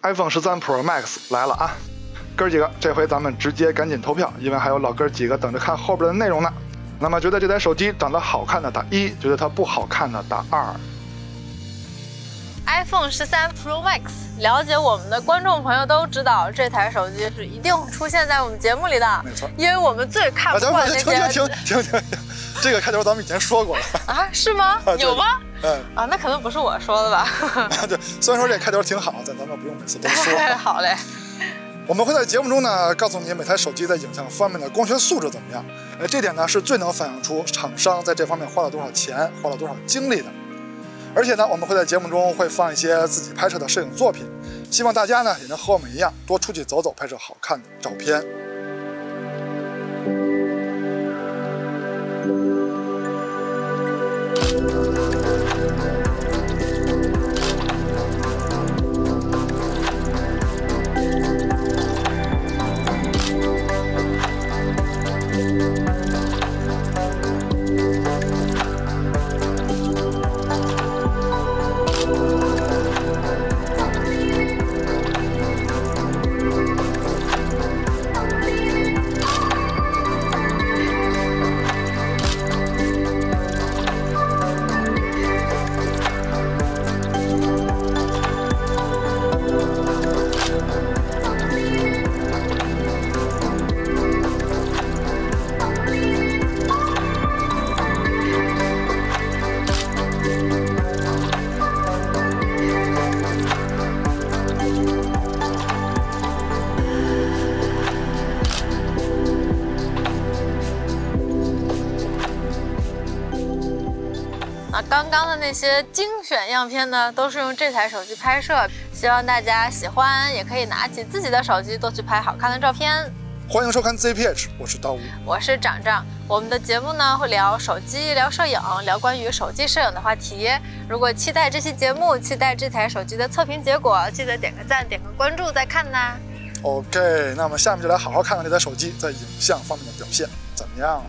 iPhone 13 Pro Max 来了啊！哥几个，这回咱们直接赶紧投票，因为还有老哥几个等着看后边的内容呢。那么觉得这台手机长得好看的打1，觉得它不好看的打2。iPhone 13 Pro Max， 了解我们的观众朋友都知道，这台手机是一定会出现在我们节目里的。没错，因为我们最看不惯那些。停，这个开头咱们以前说过了啊？是吗？有吗？啊，那可能不是我说的吧？对，虽然说这开头挺好，但咱们不用每次都说。好嘞。我们会在节目中呢，告诉你每台手机在影像方面的光学素质怎么样。这点呢是最能反映出厂商在这方面花了多少钱，花了多少精力的。而且呢，我们会在节目中会放一些自己拍摄的摄影作品，希望大家呢也能和我们一样，多出去走走，拍摄好看的照片。刚刚的那些精选样片呢，都是用这台手机拍摄，希望大家喜欢，也可以拿起自己的手机多去拍好看的照片。欢迎收看 ZPH， 我是刀吴，我是长长。我们的节目呢会聊手机、聊摄影、聊关于手机摄影的话题。如果期待这期节目，期待这台手机的测评结果，记得点个赞、点个关注再看呢。OK， 那么下面就来好好看看这台手机在影像方面的表现怎么样。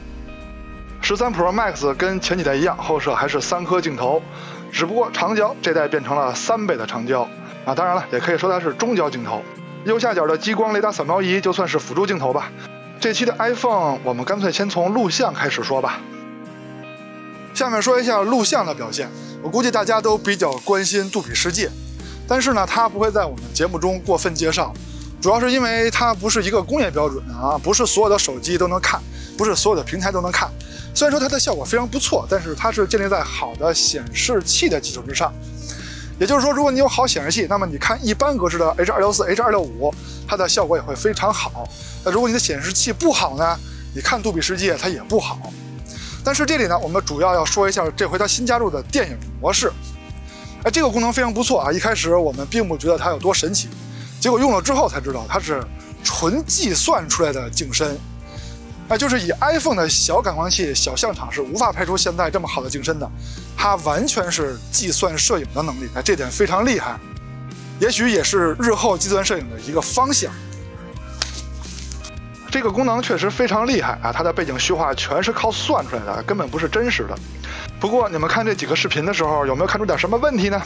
13 Pro Max 跟前几代一样，后摄还是3颗镜头，只不过长焦这代变成了3倍的长焦啊，当然了，也可以说它是中焦镜头。右下角的激光雷达扫描仪就算是辅助镜头吧。这期的 iPhone 我们干脆先从录像开始说吧。下面说一下录像的表现，我估计大家都比较关心杜比世界，但是呢，它不会在我们节目中过分介绍，主要是因为它不是一个工业标准啊，不是所有的手机都能看，不是所有的平台都能看。虽然说它的效果非常不错，但是它是建立在好的显示器的基础之上。也就是说，如果你有好显示器，那么你看一般格式的 H264、H265， 它的效果也会非常好。那如果你的显示器不好呢，你看杜比世界它也不好。但是这里呢，我们主要说一下这回它新加入的电影模式。这个功能非常不错啊！一开始我们并不觉得它有多神奇，结果用了之后才知道它是纯计算出来的景深。就是以 iPhone 的小感光器、小相场是无法拍出现在这么好的景深的，它完全是计算摄影的能力，这点非常厉害，也许也是日后计算摄影的一个方向。这个功能确实非常厉害啊！它的背景虚化全是靠算出来的，根本不是真实的。不过你们看这几个视频的时候，有没有看出点什么问题呢？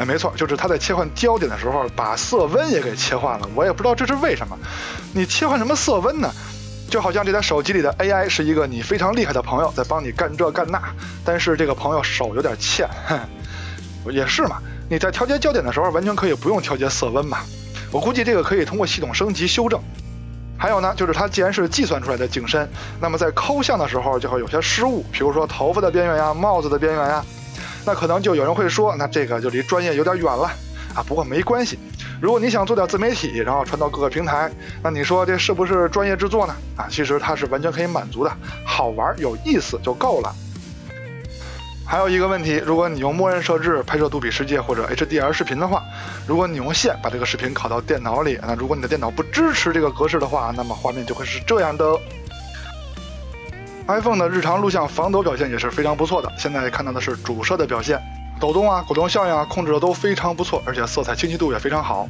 没错，就是它在切换焦点的时候，把色温也给切换了。我也不知道这是为什么。你切换什么色温呢？就好像这台手机里的 AI 是一个你非常厉害的朋友在帮你干这干那，但是这个朋友手有点欠，也是嘛。你在调节焦点的时候，完全可以不用调节色温嘛。我估计这个可以通过系统升级修正。还有呢，就是它既然是计算出来的景深，那么在抠像的时候就会有些失误，比如说头发的边缘呀、帽子的边缘呀，那可能就有人会说，那这个就离专业有点远了啊。不过没关系。如果你想做点自媒体，然后传到各个平台，那你说这是不是专业制作呢？其实它是完全可以满足的，好玩有意思就够了。还有一个问题，如果你用默认设置拍摄杜比世界或者 HDR 视频的话，如果你用线把这个视频拷到电脑里，那如果你的电脑不支持这个格式的话，那么画面就会是这样的。iPhone 的日常录像防抖表现也是非常不错的，现在看到的是主摄的表现。抖动啊、果冻效应啊，控制的都非常不错，而且色彩清晰度也非常好。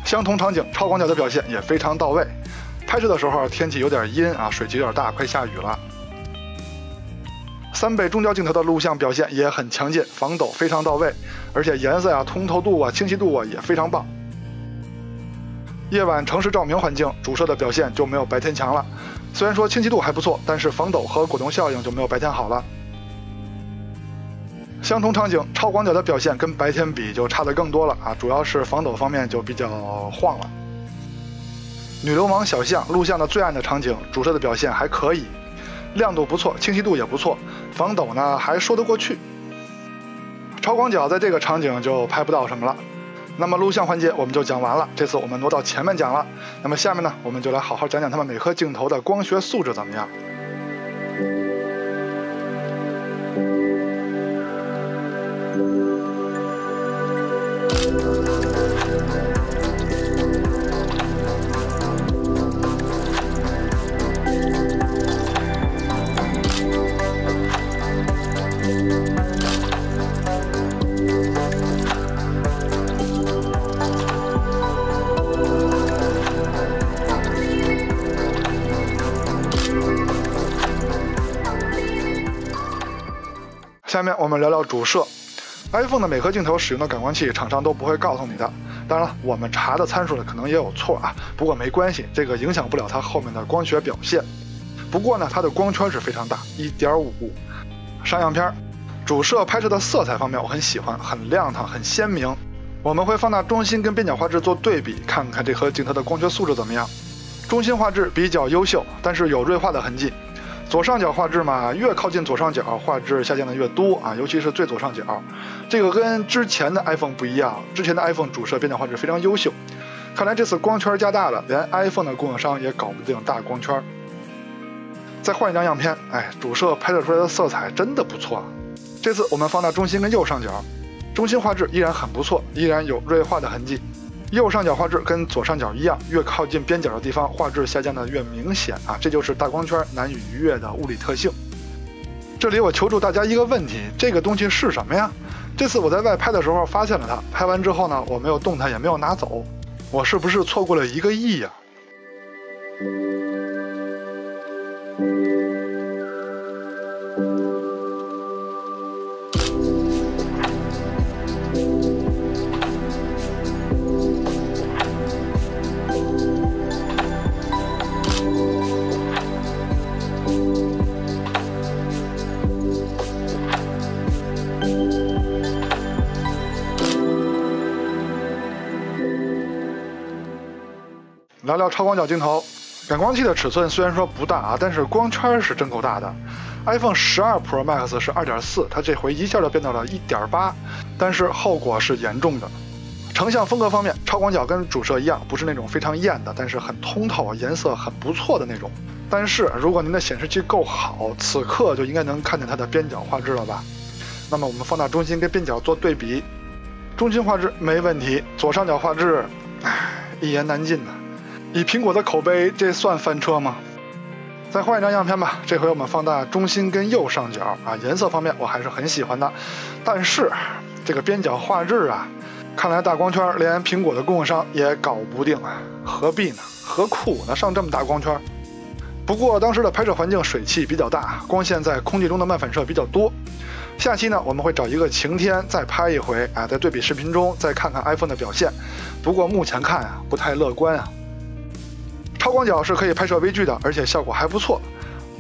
相同场景超广角的表现也非常到位。拍摄的时候天气有点阴啊，水汽有点大，快下雨了。3倍中焦镜头的录像表现也很强劲，防抖非常到位，而且颜色通透度清晰度也非常棒。夜晚城市照明环境，主摄的表现就没有白天强了。虽然说清晰度还不错，但是防抖和果冻效应就没有白天好了。相同场景，超广角的表现跟白天比就差得更多了主要是防抖方面就比较晃了。女流氓小巷录像的最暗的场景，主摄的表现还可以，亮度不错，清晰度也不错，防抖呢还说得过去。超广角在这个场景就拍不到什么了。那么录像环节我们就讲完了，这次我们挪到前面讲了。那么下面呢，我们就来好好讲讲他们每颗镜头的光学素质怎么样。下面我们聊聊主摄。iPhone 的每颗镜头使用的感光器，厂商都不会告诉你的。当然了，我们查的参数呢可能也有错不过没关系，这个影响不了它后面的光学表现。不过呢，它的光圈是非常大， 1.5。上样片，主摄拍摄的色彩方面我很喜欢，很亮堂，很鲜明。我们会放大中心跟边角画质做对比，看看这颗镜头的光学素质怎么样。中心画质比较优秀，但是有锐化的痕迹。左上角画质嘛，越靠近左上角画质下降的越多尤其是最左上角。这个跟之前的 iPhone 不一样，之前的 iPhone 主摄边角画质非常优秀，看来这次光圈加大了，连 iPhone 的供应商也搞不定大光圈。再换一张样片，主摄拍摄出来的色彩真的不错。这次我们放大中心跟右上角，中心画质依然很不错，依然有锐化的痕迹。右上角画质跟左上角一样，越靠近边角的地方画质下降的越明显这就是大光圈难以逾越的物理特性。这里我求助大家一个问题，这个东西是什么呀？这次我在外拍的时候发现了它，拍完之后呢，我没有动它，也没有拿走，我是不是错过了1个亿呀？聊聊超广角镜头，感光器的尺寸虽然说不大但是光圈是真够大的。iPhone 12 Pro Max 是 2.4， 它这回一下就变到了 1.8， 但是后果是严重的。成像风格方面，超广角跟主摄一样，不是那种非常艳的，但是很通透，颜色很不错的那种。但是如果您的显示器够好，此刻就应该能看见它的边角画质了吧。那么我们放大中心跟边角做对比，中心画质没问题，左上角画质一言难尽以苹果的口碑，这算翻车吗？再换一张样片吧，这回我们放大中心跟右上角颜色方面我还是很喜欢的，但是这个边角画质看来大光圈连苹果的供应商也搞不定何必呢？何苦呢？上这么大光圈。不过当时的拍摄环境水汽比较大，光线在空气中的漫反射比较多。下期呢，我们会找一个晴天再拍一回在对比视频中再看看 iPhone 的表现。不过目前看不太乐观超广角是可以拍摄微距的，而且效果还不错。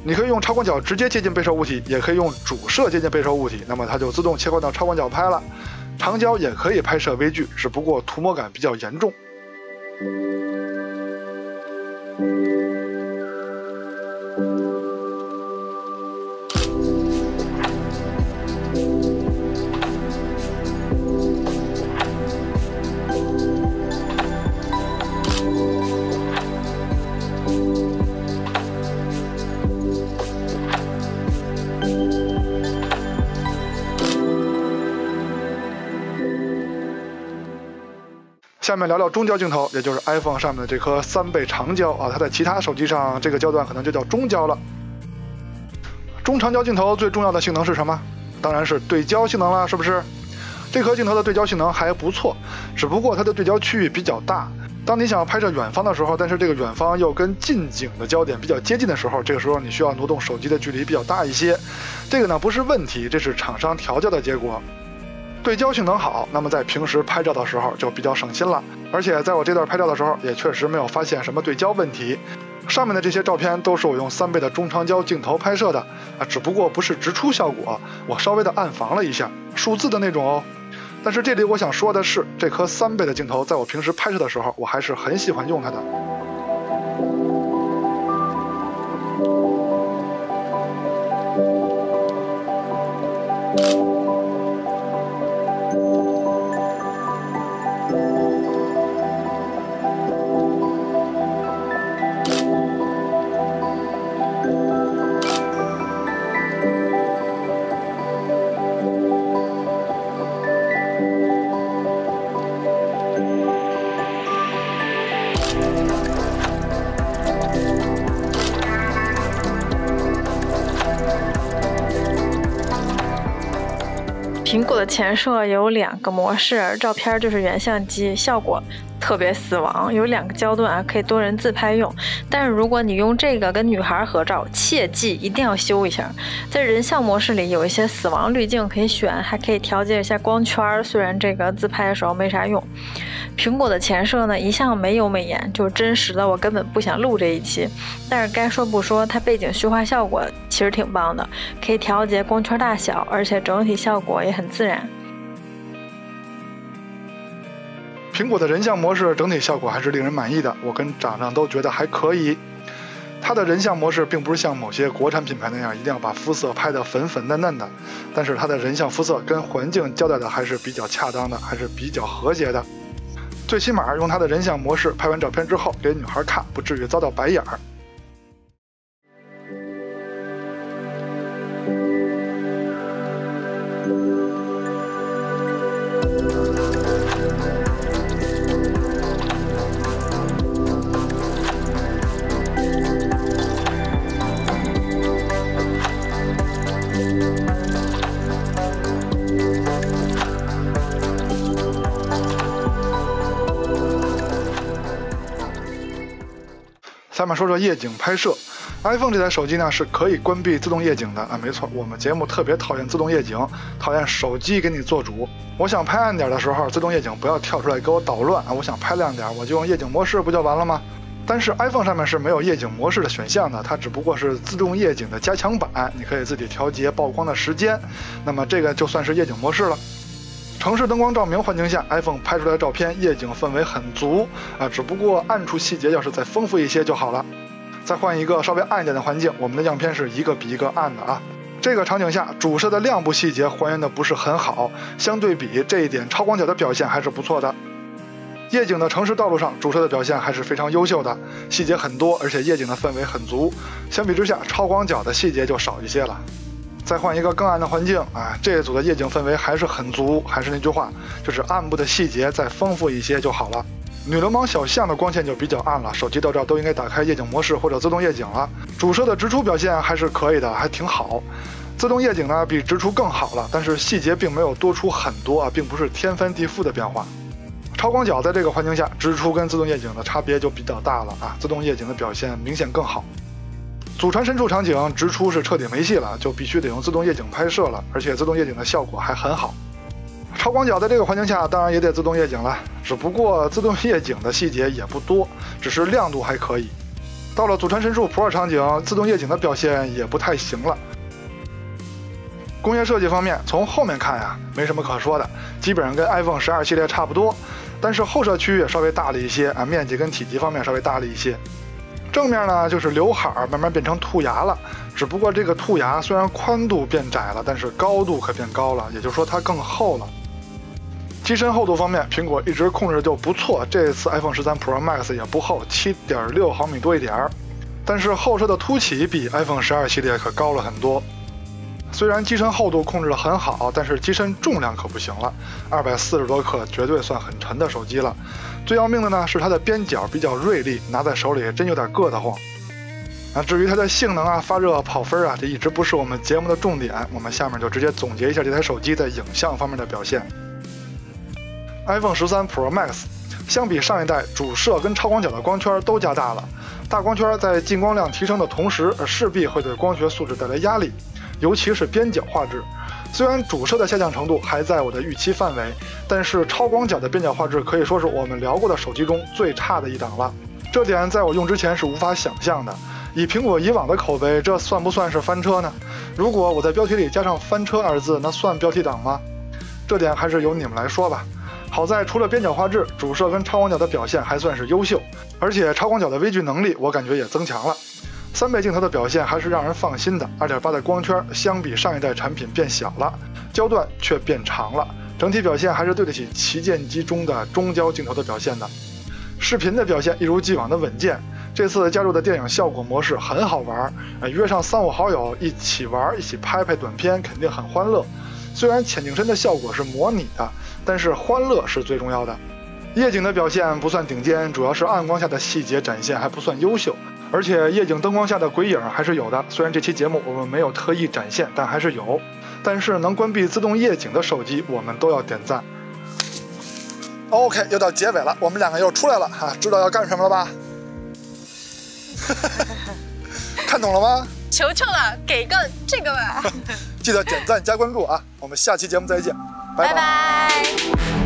你可以用超广角直接接近被摄物体，也可以用主摄接近被摄物体，那么它就自动切换到超广角拍了。长焦也可以拍摄微距，只不过涂抹感比较严重。下面聊聊中焦镜头，也就是 iPhone 上面的这颗3倍长焦它在其他手机上这个焦段可能就叫中焦了。中长焦镜头最重要的性能是什么？当然是对焦性能了，是不是？这颗镜头的对焦性能还不错，只不过它的对焦区域比较大，当你想要拍摄远方的时候，但是这个远方又跟近景的焦点比较接近的时候，这个时候你需要挪动手机的距离比较大一些。这个呢不是问题，这是厂商调教的结果。对焦性能好，那么在平时拍照的时候就比较省心了。而且在我这段拍照的时候，也确实没有发现什么对焦问题。上面的这些照片都是我用3倍的中长焦镜头拍摄的只不过不是直出效果，我稍微的暗防了一下，数字的那种哦。但是这里我想说的是，这颗3倍的镜头在我平时拍摄的时候，我还是很喜欢用它的。苹果的前摄有2个模式，照片就是原相机，效果特别死亡，有2个焦段可以多人自拍用。但是如果你用这个跟女孩合照，切记一定要修一下。在人像模式里有一些死亡滤镜可以选，还可以调节一下光圈，虽然这个自拍的时候没啥用。苹果的前摄呢一向没有美颜，就是真实的我根本不想录这一期。但是该说不说，它背景虚化效果其实挺棒的，可以调节光圈大小，而且整体效果也很自然。苹果的人像模式整体效果还是令人满意的，我跟厂商都觉得还可以。它的人像模式并不是像某些国产品牌那样一定要把肤色拍得粉粉嫩嫩的，但是它的人像肤色跟环境交代的还是比较恰当的，还是比较和谐的。最起码用它的人像模式拍完照片之后给女孩看，不至于遭到白眼儿。下面说说夜景拍摄。iPhone 这台手机呢是可以关闭自动夜景的没错，我们节目特别讨厌自动夜景，讨厌手机给你做主。我想拍暗点的时候，自动夜景不要跳出来给我捣乱我想拍亮点，我就用夜景模式不就完了吗？但是 iPhone 上面是没有夜景模式的选项的，它只不过是自动夜景的加强版，你可以自己调节曝光的时间，那么这个就算是夜景模式了。城市灯光照明环境下 iPhone 拍出来的照片夜景氛围很足只不过暗处细节要是再丰富一些就好了。再换一个稍微暗一点的环境，我们的样片是一个比一个暗的这个场景下主摄的亮部细节还原的不是很好，相对比这一点超广角的表现还是不错的。夜景的城市道路上主摄的表现还是非常优秀的，细节很多，而且夜景的氛围很足，相比之下超广角的细节就少一些了。再换一个更暗的环境这一组的夜景氛围还是很足，还是那句话，就是暗部的细节再丰富一些就好了。女流氓小巷的光线就比较暗了，手机到这都应该打开夜景模式或者自动夜景了。主摄的直出表现还是可以的，还挺好。自动夜景呢比直出更好了，但是细节并没有多出很多并不是天翻地覆的变化。超广角在这个环境下，直出跟自动夜景的差别就比较大了自动夜景的表现明显更好。祖传深处场景直出是彻底没戏了，就必须得用自动夜景拍摄了，而且自动夜景的效果还很好。超广角在这个环境下当然也得自动夜景了，只不过自动夜景的细节也不多，只是亮度还可以。到了祖传神树 Pro 场景，自动夜景的表现也不太行了。工业设计方面，从后面看没什么可说的，基本上跟 iPhone 12系列差不多，但是后摄区也稍微大了一些面积跟体积方面稍微大了一些。正面呢就是刘海慢慢变成兔牙了，只不过这个兔牙虽然宽度变窄了，但是高度可变高了，也就是说它更厚了。机身厚度方面，苹果一直控制就不错，这次 iPhone 13 Pro Max 也不厚，7.6毫米多一点，但是后摄的凸起比 iPhone 12系列可高了很多。虽然机身厚度控制得很好，但是机身重量可不行了，240多克绝对算很沉的手机了。最要命的呢是它的边角比较锐利，拿在手里真有点硌得慌。至于它的性能发热跑分这一直不是我们节目的重点，我们下面就直接总结一下这台手机在影像方面的表现。iPhone 13 Pro Max 相比上一代，主摄跟超广角的光圈都加大了。大光圈在进光量提升的同时，势必会对光学素质带来压力，尤其是边角画质。虽然主摄的下降程度还在我的预期范围，但是超广角的边角画质可以说是我们聊过的手机中最差的一档了。这点在我用之前是无法想象的。以苹果以往的口碑，这算不算是翻车呢？如果我在标题里加上翻车二字，那算标题党吗？这点还是由你们来说吧。好在除了边角画质，主摄跟超广角的表现还算是优秀，而且超广角的微距能力我感觉也增强了。3倍镜头的表现还是让人放心的。2.8的光圈相比上一代产品变小了，焦段却变长了，整体表现还是对得起旗舰机中的中焦镜头的表现的。视频的表现一如既往的稳健，这次加入的电影效果模式很好玩，约上3-5好友一起玩，一起拍短片，肯定很欢乐。虽然浅景深的效果是模拟的，但是欢乐是最重要的。夜景的表现不算顶尖，主要是暗光下的细节展现还不算优秀，而且夜景灯光下的鬼影还是有的。虽然这期节目我们没有特意展现，但还是有。但是能关闭自动夜景的手机，我们都要点赞。OK， 又到结尾了，我们2个又出来了哈，知道要干什么了吧？看懂了吗？求求了，给个这个吧！记得点赞加关注啊！我们下期节目再见，拜拜。